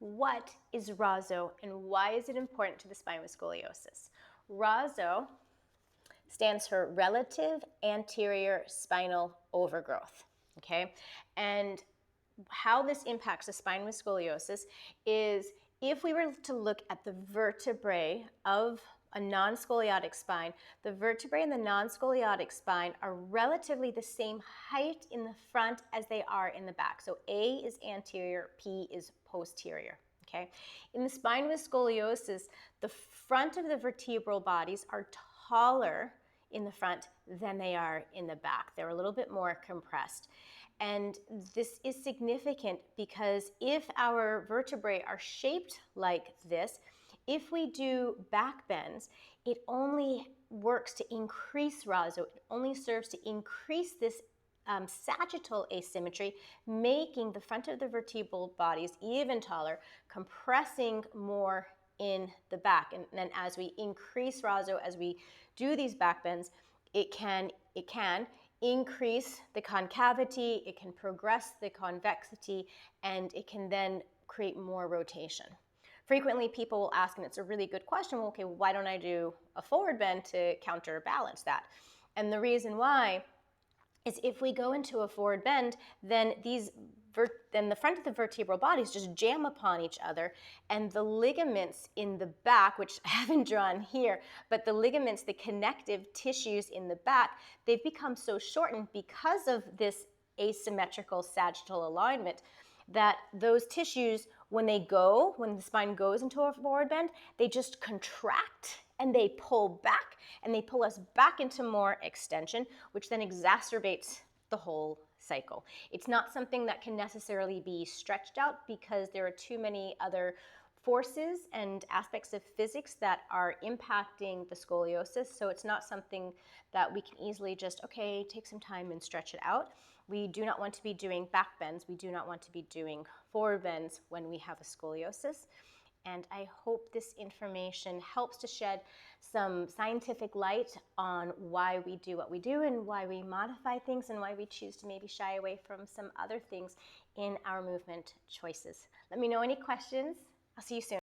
What is RASO and why is it important to the spine with scoliosis? RASO stands for Relative Anterior Spinal Overgrowth, okay? And how this impacts the spine with scoliosis is if we were to look at the vertebrae of a non-scoliotic spine, the vertebrae in the non-scoliotic spine are relatively the same height in the front as they are in the back. So A is anterior, P is posterior, okay? In the spine with scoliosis, the front of the vertebral bodies are taller in the front than they are in the back. They're a little bit more compressed. And this is significant because if our vertebrae are shaped like this, if we do back bends, it only works to increase RASO. It only serves to increase this sagittal asymmetry, making the front of the vertebral bodies even taller, compressing more in the back. And then as we increase RASO, as we do these back bends, it can increase the concavity, it can progress the convexity, and it can then create more rotation. Frequently people will ask, and it's a really good question, well, okay, why don't I do a forward bend to counterbalance that? And the reason why is if we go into a forward bend, then the front of the vertebral bodies just jam upon each other, and the ligaments in the back, which I haven't drawn here, but the ligaments, the connective tissues in the back, they've become so shortened because of this asymmetrical sagittal alignment that those tissues, when the spine goes into a forward bend, they just contract and they pull back and they pull us back into more extension, which then exacerbates the whole cycle. It's not something that can necessarily be stretched out because there are too many other forces and aspects of physics that are impacting the scoliosis, so it's not something that we can easily just, okay, take some time and stretch it out. We do not want to be doing back bends. We do not want to be doing forward bends when we have a scoliosis. And I hope this information helps to shed some scientific light on why we do what we do and why we modify things and why we choose to maybe shy away from some other things in our movement choices. Let me know any questions. I'll see you soon.